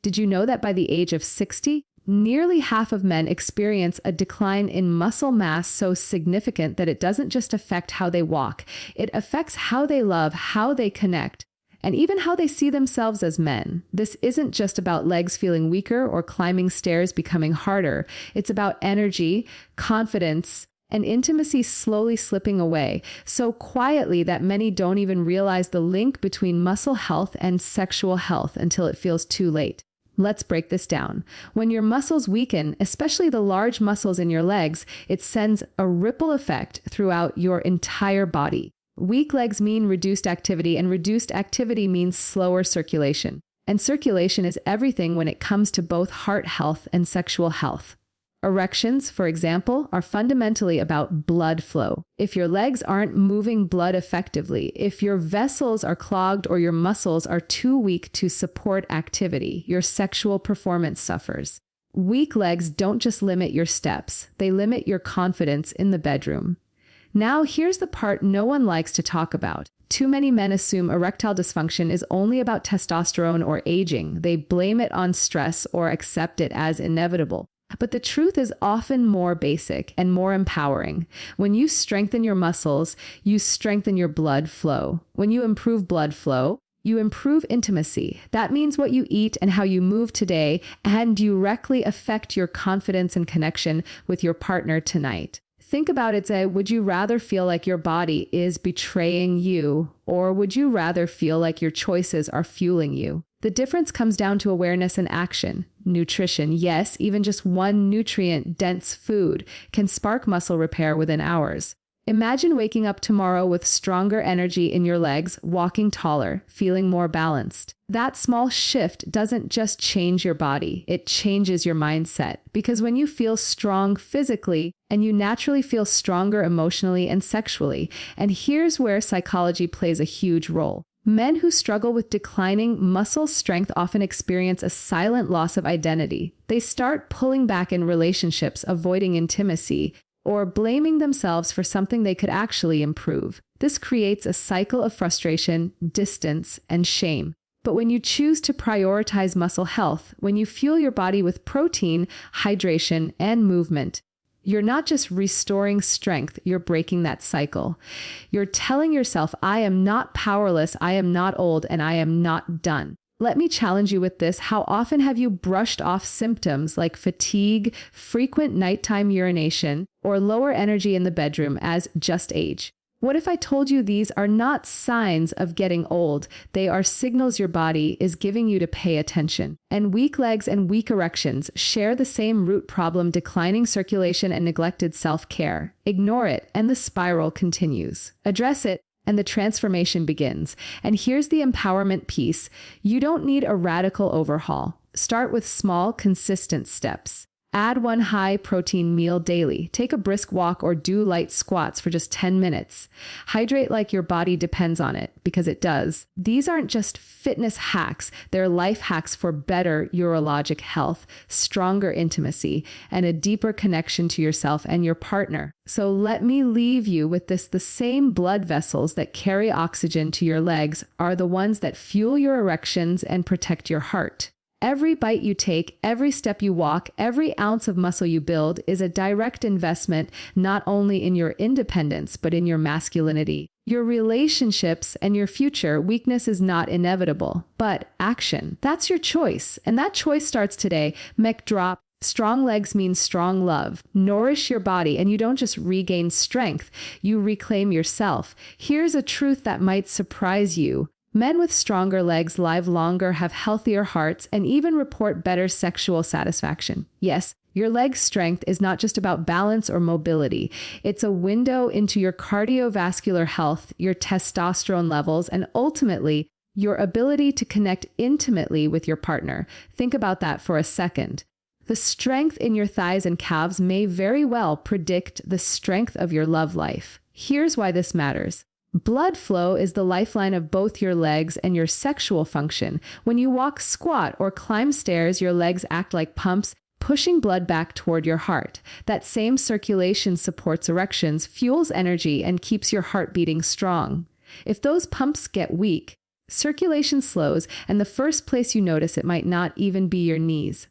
Did you know that by the age of 60, nearly half of men experience a decline in muscle mass so significant that it doesn't just affect how they walk, it affects how they love, how they connect, and even how they see themselves as men. This isn't just about legs feeling weaker or climbing stairs becoming harder. It's about energy, confidence, and intimacy slowly slipping away, so quietly that many don't even realize the link between muscle health and sexual health until it feels too late. Let's break this down. When your muscles weaken, especially the large muscles in your legs, it sends a ripple effect throughout your entire body. Weak legs mean reduced activity, and reduced activity means slower circulation. And circulation is everything when it comes to both heart health and sexual health. Erections, for example, are fundamentally about blood flow. If your legs aren't moving blood effectively, if your vessels are clogged or your muscles are too weak to support activity, your sexual performance suffers. Weak legs don't just limit your steps, they limit your confidence in the bedroom. Now, here's the part no one likes to talk about. Too many men assume erectile dysfunction is only about testosterone or aging. They blame it on stress or accept it as inevitable. But the truth is often more basic and more empowering. When you strengthen your muscles, you strengthen your blood flow. When you improve blood flow, you improve intimacy. That means what you eat and how you move today, and directly affect your confidence and connection with your partner tonight. Think about it, say, would you rather feel like your body is betraying you, or would you rather feel like your choices are fueling you? The difference comes down to awareness and action. Nutrition, yes, even just one nutrient-dense food can spark muscle repair within hours. Imagine waking up tomorrow with stronger energy in your legs, walking taller, feeling more balanced. That small shift doesn't just change your body, it changes your mindset. Because when you feel strong physically, and you naturally feel stronger emotionally and sexually. And here's where psychology plays a huge role. Men who struggle with declining muscle strength often experience a silent loss of identity. They start pulling back in relationships, avoiding intimacy, or blaming themselves for something they could actually improve. This creates a cycle of frustration, distance, and shame. But when you choose to prioritize muscle health, when you fuel your body with protein, hydration, and movement, you're not just restoring strength, you're breaking that cycle. You're telling yourself, I am not powerless, I am not old, and I am not done. Let me challenge you with this. How often have you brushed off symptoms like fatigue, frequent nighttime urination, or lower energy in the bedroom as just age? What if I told you these are not signs of getting old? They are signals your body is giving you to pay attention. And weak legs and weak erections share the same root problem: declining circulation and neglected self-care. Ignore it, and the spiral continues. Address it, and the transformation begins. And here's the empowerment piece. You don't need a radical overhaul. Start with small, consistent steps. Add one high-protein meal daily. Take a brisk walk or do light squats for just 10 minutes. Hydrate like your body depends on it, because it does. These aren't just fitness hacks. They're life hacks for better urologic health, stronger intimacy, and a deeper connection to yourself and your partner. So let me leave you with this. The same blood vessels that carry oxygen to your legs are the ones that fuel your erections and protect your heart. Every bite you take, every step you walk, every ounce of muscle you build is a direct investment not only in your independence, but in your masculinity, your relationships, and your future. Weakness is not inevitable, but action, that's your choice. And that choice starts today. Mech drop. Strong legs means strong love. Nourish your body, and you don't just regain strength, you reclaim yourself. Here's a truth that might surprise you. Men with stronger legs live longer, have healthier hearts, and even report better sexual satisfaction. Yes, your leg strength is not just about balance or mobility. It's a window into your cardiovascular health, your testosterone levels, and ultimately, your ability to connect intimately with your partner. Think about that for a second. The strength in your thighs and calves may very well predict the strength of your love life. Here's why this matters. Blood flow is the lifeline of both your legs and your sexual function. When you walk, squat, or climb stairs, your legs act like pumps, pushing blood back toward your heart. That same circulation supports erections, fuels energy, and keeps your heart beating strong. If those pumps get weak, Circulation slows, and the first place you notice it might not even be your knees.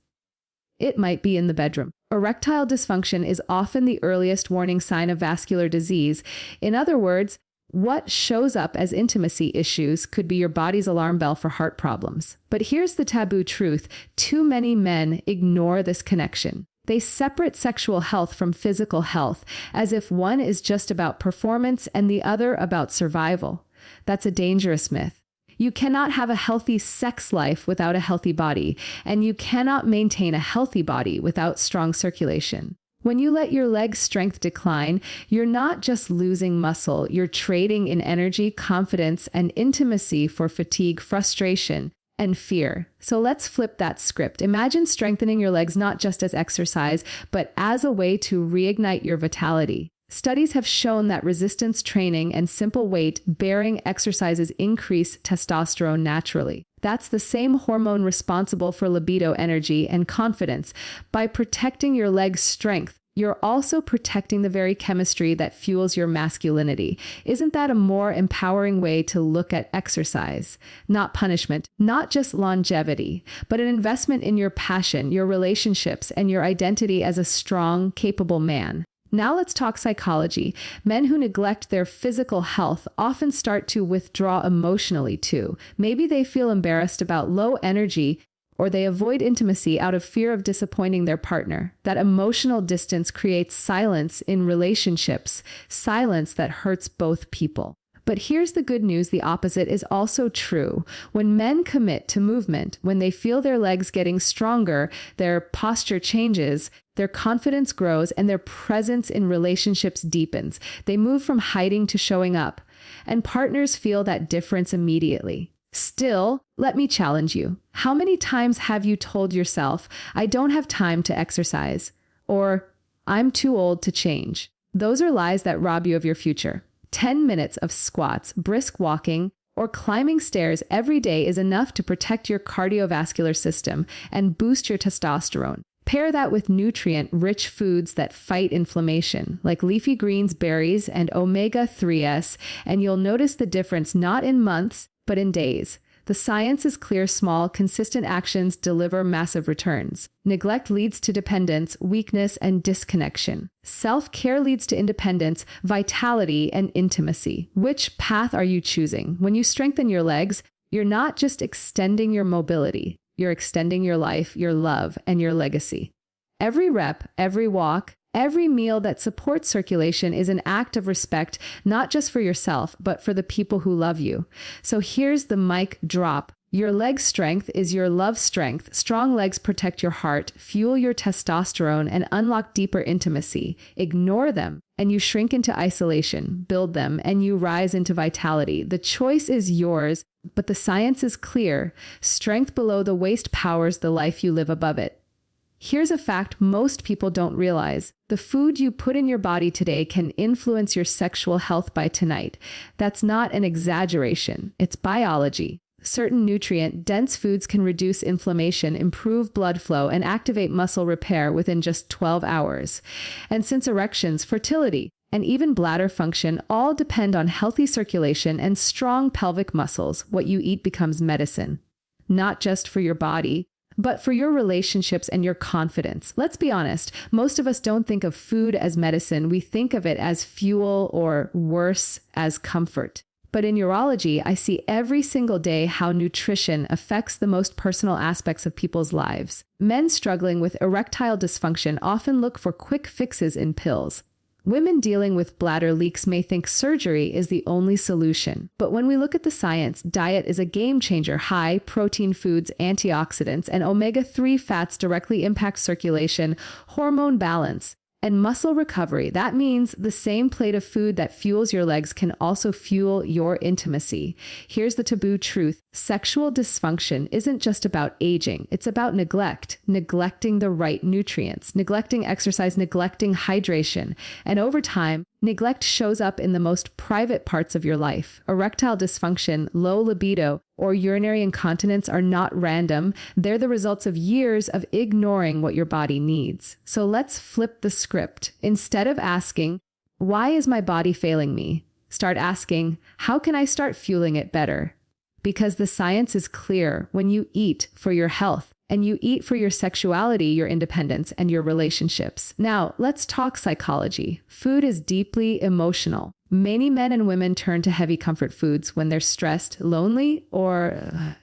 It might be in the bedroom. Erectile dysfunction is often the earliest warning sign of vascular disease. In other words, what shows up as intimacy issues could be your body's alarm bell for heart problems. But here's the taboo truth. Too many men ignore this connection. They separate sexual health from physical health, as if one is just about performance and the other about survival. That's a dangerous myth. You cannot have a healthy sex life without a healthy body, and you cannot maintain a healthy body without strong circulation. When you let your leg strength decline, you're not just losing muscle, you're trading in energy, confidence, and intimacy for fatigue, frustration, and fear. So let's flip that script. Imagine strengthening your legs not just as exercise, but as a way to reignite your vitality. Studies have shown that resistance training and simple weight-bearing exercises increase testosterone naturally. That's the same hormone responsible for libido, energy, and confidence. By protecting your leg's strength, you're also protecting the very chemistry that fuels your masculinity. Isn't that a more empowering way to look at exercise? Not punishment, not just longevity, but an investment in your passion, your relationships, and your identity as a strong, capable man. Now let's talk psychology. Men who neglect their physical health often start to withdraw emotionally too. Maybe they feel embarrassed about low energy, or they avoid intimacy out of fear of disappointing their partner. That emotional distance creates silence in relationships, silence that hurts both people. But here's the good news, the opposite is also true. When men commit to movement, when they feel their legs getting stronger, their posture changes, their confidence grows, and their presence in relationships deepens. They move from hiding to showing up, and partners feel that difference immediately. Still, let me challenge you. How many times have you told yourself, I don't have time to exercise, or I'm too old to change? Those are lies that rob you of your future. 10 minutes of squats, brisk walking, or climbing stairs every day is enough to protect your cardiovascular system and boost your testosterone. Pair that with nutrient-rich foods that fight inflammation, like leafy greens, berries, and omega-3s, and you'll notice the difference not in months, but in days. The science is clear. Small, consistent actions deliver massive returns. Neglect leads to dependence, weakness, and disconnection. Self-care leads to independence, vitality, and intimacy. Which path are you choosing? When you strengthen your legs, you're not just extending your mobility. You're extending your life, your love, and your legacy. Every rep, every walk, every meal that supports circulation is an act of respect, not just for yourself, but for the people who love you. So here's the mic drop. Your leg strength is your love strength. Strong legs protect your heart, fuel your testosterone, and unlock deeper intimacy. Ignore them, and you shrink into isolation. Build them, and you rise into vitality. The choice is yours, but the science is clear. Strength below the waist powers the life you live above it. Here's a fact most people don't realize. The food you put in your body today can influence your sexual health by tonight. That's not an exaggeration. It's biology. Certain nutrient-dense foods can reduce inflammation, improve blood flow, and activate muscle repair within just 12 hours. And since erections, fertility, and even bladder function all depend on healthy circulation and strong pelvic muscles, what you eat becomes medicine. Not just for your body, but for your relationships and your confidence. Let's be honest, most of us don't think of food as medicine. We think of it as fuel, or worse, as comfort. But in urology, I see every single day how nutrition affects the most personal aspects of people's lives. Men struggling with erectile dysfunction often look for quick fixes in pills. Women dealing with bladder leaks may think surgery is the only solution. But when we look at the science, diet is a game changer. High protein foods, antioxidants, and omega-3 fats directly impact circulation, hormone balance, and muscle recovery. That means the same plate of food that fuels your legs can also fuel your intimacy. Here's the taboo truth. Sexual dysfunction isn't just about aging. It's about neglect, neglecting the right nutrients, neglecting exercise, neglecting hydration. And over time, neglect shows up in the most private parts of your life. Erectile dysfunction, low libido, or urinary incontinence are not random. They're the results of years of ignoring what your body needs. So let's flip the script. Instead of asking, why is my body failing me? Start asking, how can I start fueling it better? Because the science is clear: when you eat for your health, and you eat for your sexuality, your independence, and your relationships. Now, let's talk psychology. Food is deeply emotional. Many men and women turn to heavy comfort foods when they're stressed, lonely, or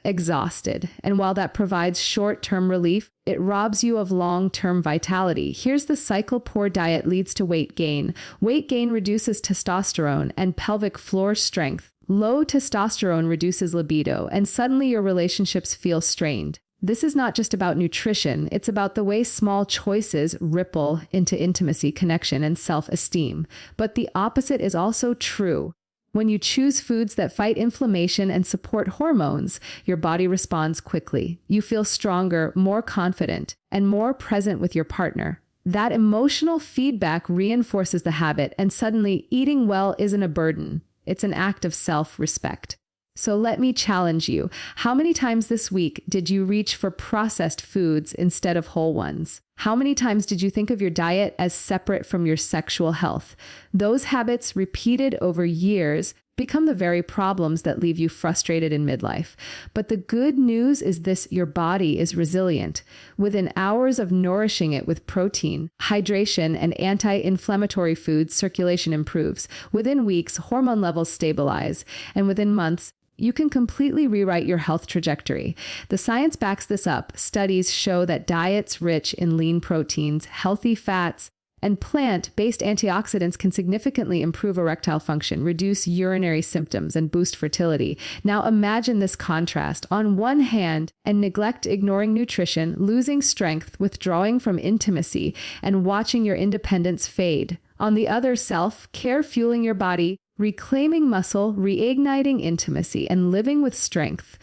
exhausted. And while that provides short-term relief, it robs you of long-term vitality. Here's the cycle: poor diet leads to weight gain. Weight gain reduces testosterone and pelvic floor strength. Low testosterone reduces libido, and suddenly your relationships feel strained. This is not just about nutrition, it's about the way small choices ripple into intimacy, connection, and self-esteem. But the opposite is also true. When you choose foods that fight inflammation and support hormones, your body responds quickly. You feel stronger, more confident, and more present with your partner. That emotional feedback reinforces the habit, and suddenly eating well isn't a burden. It's an act of self-respect. So let me challenge you. How many times this week did you reach for processed foods instead of whole ones? How many times did you think of your diet as separate from your sexual health? Those habits, repeated over years, become the very problems that leave you frustrated in midlife. But the good news is this: your body is resilient. Within hours of nourishing it with protein, hydration, and anti-inflammatory foods, circulation improves. Within weeks, hormone levels stabilize. And within months, you can completely rewrite your health trajectory. The science backs this up. Studies show that diets rich in lean proteins, healthy fats, and plant-based antioxidants can significantly improve erectile function, reduce urinary symptoms, and boost fertility. Now imagine this contrast. On one hand, and neglect, ignoring nutrition, losing strength, withdrawing from intimacy, and watching your independence fade. On the other, self-care, fueling your body, reclaiming muscle, reigniting intimacy, and living with strength.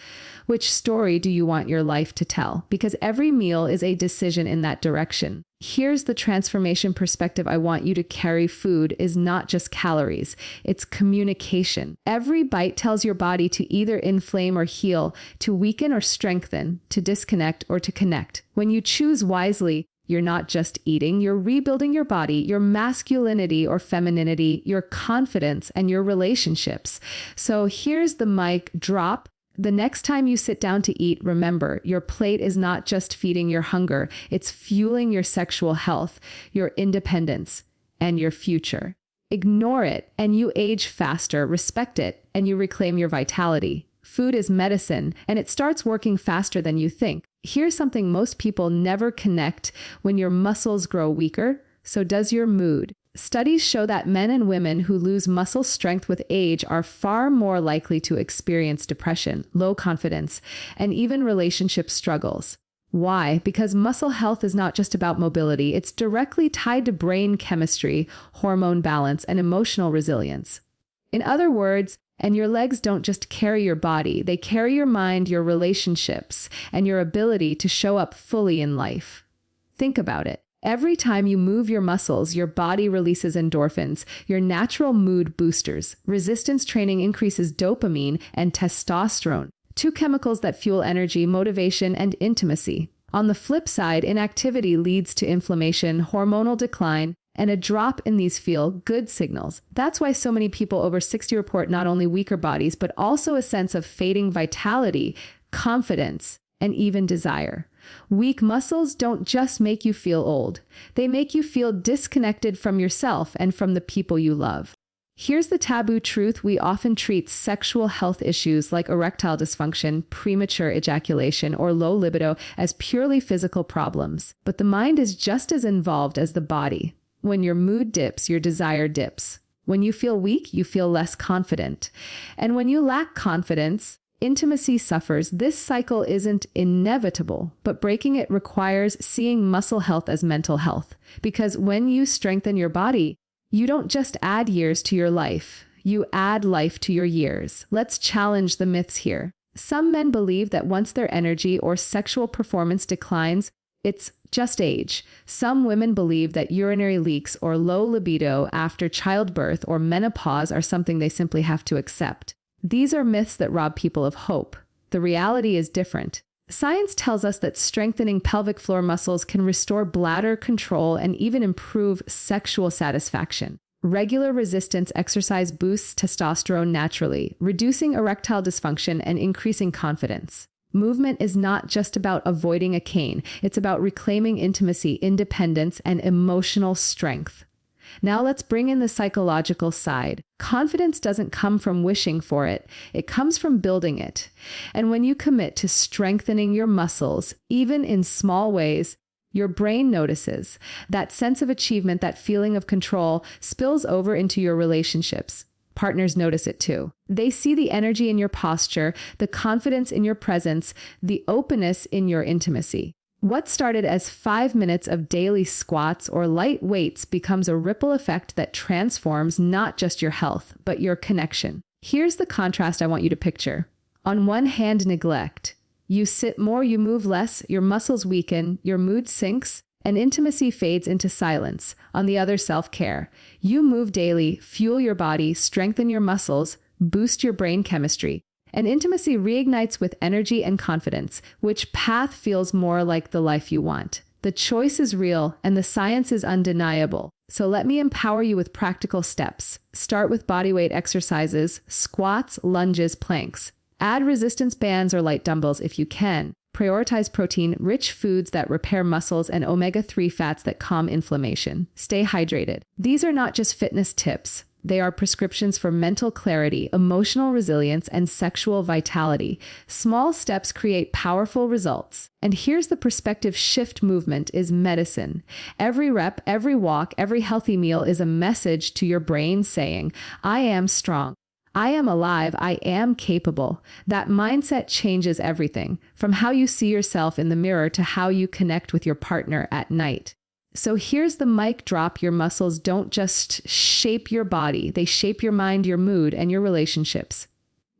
Which story do you want your life to tell? Because every meal is a decision in that direction. Here's the transformation perspective I want you to carry. Food is not just calories, it's communication. Every bite tells your body to either inflame or heal, to weaken or strengthen, to disconnect or to connect. When you choose wisely, you're not just eating, you're rebuilding your body, your masculinity or femininity, your confidence, and your relationships. So here's the mic drop. The next time you sit down to eat, remember, your plate is not just feeding your hunger, it's fueling your sexual health, your independence, and your future. Ignore it, and you age faster. Respect it, and you reclaim your vitality. Food is medicine, and it starts working faster than you think. Here's something most people never connect: when your muscles grow weaker, so does your mood. Studies show that men and women who lose muscle strength with age are far more likely to experience depression, low confidence, and even relationship struggles. Why? Because muscle health is not just about mobility. It's directly tied to brain chemistry, hormone balance, and emotional resilience. In other words, and your legs don't just carry your body, they carry your mind, your relationships, and your ability to show up fully in life. Think about it. Every time you move your muscles, your body releases endorphins, your natural mood boosters. Resistance training increases dopamine and testosterone, two chemicals that fuel energy, motivation, and intimacy. On the flip side, inactivity leads to inflammation, hormonal decline, and a drop in these feel-good signals. That's why so many people over 60 report not only weaker bodies, but also a sense of fading vitality, confidence, and even desire. Weak muscles don't just make you feel old. They make you feel disconnected from yourself and from the people you love. Here's the taboo truth: we often treat sexual health issues like erectile dysfunction, premature ejaculation, or low libido as purely physical problems. But the mind is just as involved as the body. When your mood dips, your desire dips. When you feel weak, you feel less confident. And when you lack confidence, intimacy suffers. This cycle isn't inevitable, but breaking it requires seeing muscle health as mental health. Because when you strengthen your body, you don't just add years to your life, you add life to your years. Let's challenge the myths here. Some men believe that once their energy or sexual performance declines, it's just age. Some women believe that urinary leaks or low libido after childbirth or menopause are something they simply have to accept. These are myths that rob people of hope. The reality is different. Science tells us that strengthening pelvic floor muscles can restore bladder control and even improve sexual satisfaction. Regular resistance exercise boosts testosterone naturally, reducing erectile dysfunction and increasing confidence. Movement is not just about avoiding a cane. It's about reclaiming intimacy, independence, and emotional strength. Now let's bring in the psychological side. Confidence doesn't come from wishing for it. It comes from building it. And when you commit to strengthening your muscles, even in small ways, your brain notices. That sense of achievement, that feeling of control spills over into your relationships. Partners notice it too. They see the energy in your posture, the confidence in your presence, the openness in your intimacy. What started as 5 minutes of daily squats or light weights becomes a ripple effect that transforms not just your health, but your connection. Here's the contrast I want you to picture. On one hand, neglect. You sit more, you move less, your muscles weaken, your mood sinks, and intimacy fades into silence. On the other, self-care. You move daily, fuel your body, strengthen your muscles, boost your brain chemistry. And intimacy reignites with energy and confidence. Which path feels more like the life you want? The choice is real, and the science is undeniable. So let me empower you with practical steps. Start with bodyweight exercises, squats, lunges, planks. Add resistance bands or light dumbbells if you can. Prioritize protein-rich foods that repair muscles and omega-3 fats that calm inflammation. Stay hydrated. These are not just fitness tips. They are prescriptions for mental clarity, emotional resilience, and sexual vitality. Small steps create powerful results. And here's the perspective shift: movement is medicine. Every rep, every walk, every healthy meal is a message to your brain saying, I am strong. I am alive. I am capable. That mindset changes everything, from how you see yourself in the mirror to how you connect with your partner at night. So here's the mic drop. Your muscles don't just shape your body. They shape your mind, your mood, and your relationships.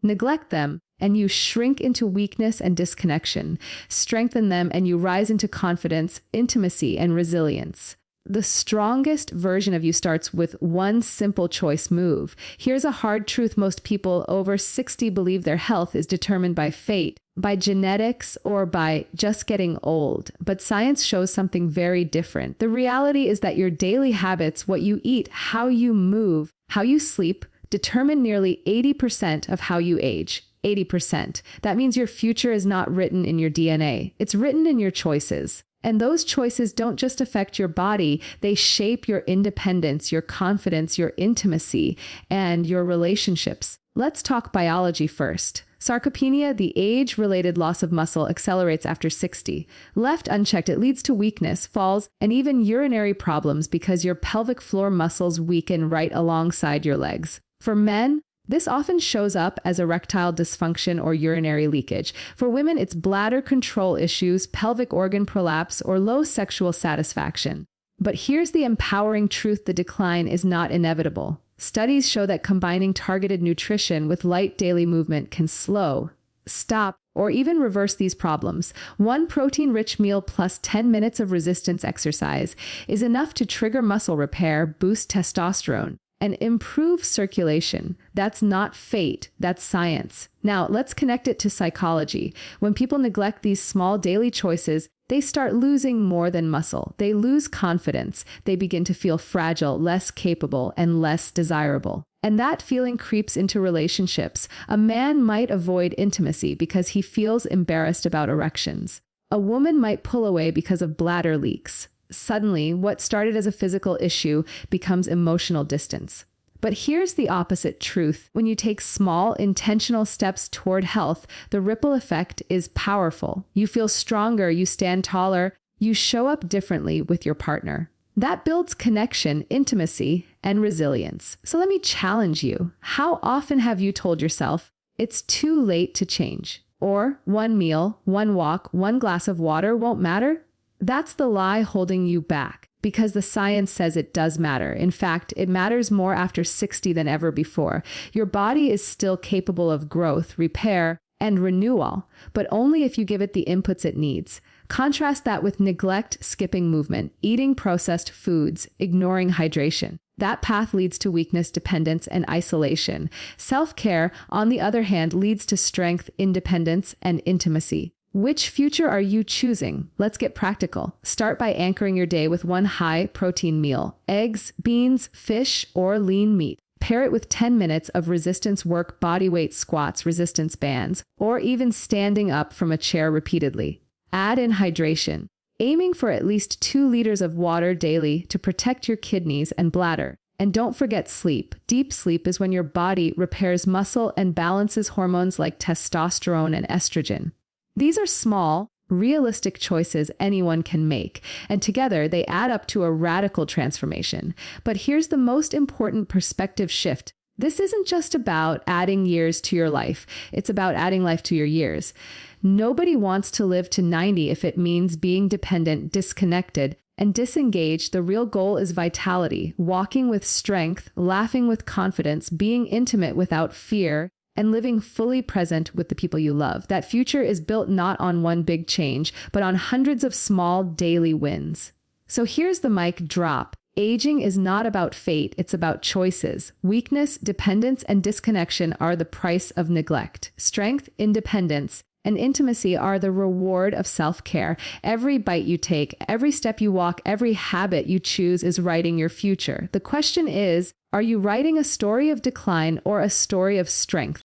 Neglect them, and you shrink into weakness and disconnection. Strengthen them, and you rise into confidence, intimacy, and resilience. The strongest version of you starts with one simple choice: move. Here's a hard truth. Most people over 60 believe their health is determined by fate, by genetics, or by just getting old. But science shows something very different. The reality is that your daily habits, what you eat, how you move, how you sleep, determine nearly 80% of how you age. 80%. That means your future is not written in your DNA. It's written in your choices. And those choices don't just affect your body, they shape your independence, your confidence, your intimacy, and your relationships. Let's talk biology first. Sarcopenia, the age-related loss of muscle, accelerates after 60. Left unchecked, it leads to weakness, falls, and even urinary problems because your pelvic floor muscles weaken right alongside your legs. For men, this often shows up as erectile dysfunction or urinary leakage. For women, it's bladder control issues, pelvic organ prolapse, or low sexual satisfaction. But here's the empowering truth: the decline is not inevitable. Studies show that combining targeted nutrition with light daily movement can slow, stop, or even reverse these problems. One protein-rich meal plus 10 minutes of resistance exercise is enough to trigger muscle repair, boost testosterone, and improve circulation. That's not fate, that's science. Now, let's connect it to psychology. When people neglect these small daily choices, they start losing more than muscle. They lose confidence. They begin to feel fragile, less capable, and less desirable. And that feeling creeps into relationships. A man might avoid intimacy because he feels embarrassed about erections. A woman might pull away because of bladder leaks. Suddenly, what started as a physical issue becomes emotional distance. But here's the opposite truth. When you take small, intentional steps toward health, the ripple effect is powerful. You feel stronger, you stand taller, you show up differently with your partner. That builds connection, intimacy, and resilience. So let me challenge you. How often have you told yourself, it's too late to change? Or one meal, one walk, one glass of water won't matter? That's the lie holding you back, because the science says it does matter. In fact, it matters more after 60 than ever before. Your body is still capable of growth, repair, and renewal, but only if you give it the inputs it needs. Contrast that with neglect, skipping movement, eating processed foods, ignoring hydration. That path leads to weakness, dependence, and isolation. Self-care, on the other hand, leads to strength, independence, and intimacy. Which future are you choosing? Let's get practical. Start by anchoring your day with one high-protein meal: eggs, beans, fish, or lean meat. Pair it with 10 minutes of resistance work, bodyweight squats, resistance bands, or even standing up from a chair repeatedly. Add in hydration, aiming for at least 2 liters of water daily to protect your kidneys and bladder. And don't forget sleep. Deep sleep is when your body repairs muscle and balances hormones like testosterone and estrogen. These are small, realistic choices anyone can make, and together they add up to a radical transformation. But here's the most important perspective shift. This isn't just about adding years to your life. It's about adding life to your years. Nobody wants to live to 90 if it means being dependent, disconnected, and disengaged. The real goal is vitality, walking with strength, laughing with confidence, being intimate without fear, and living fully present with the people you love. That future is built not on one big change, but on hundreds of small daily wins. So here's the mic drop. Aging is not about fate, it's about choices. Weakness, dependence, and disconnection are the price of neglect. Strength, independence, and intimacy are the reward of self-care. Every bite you take, every step you walk, every habit you choose is writing your future. The question is, are you writing a story of decline or a story of strength?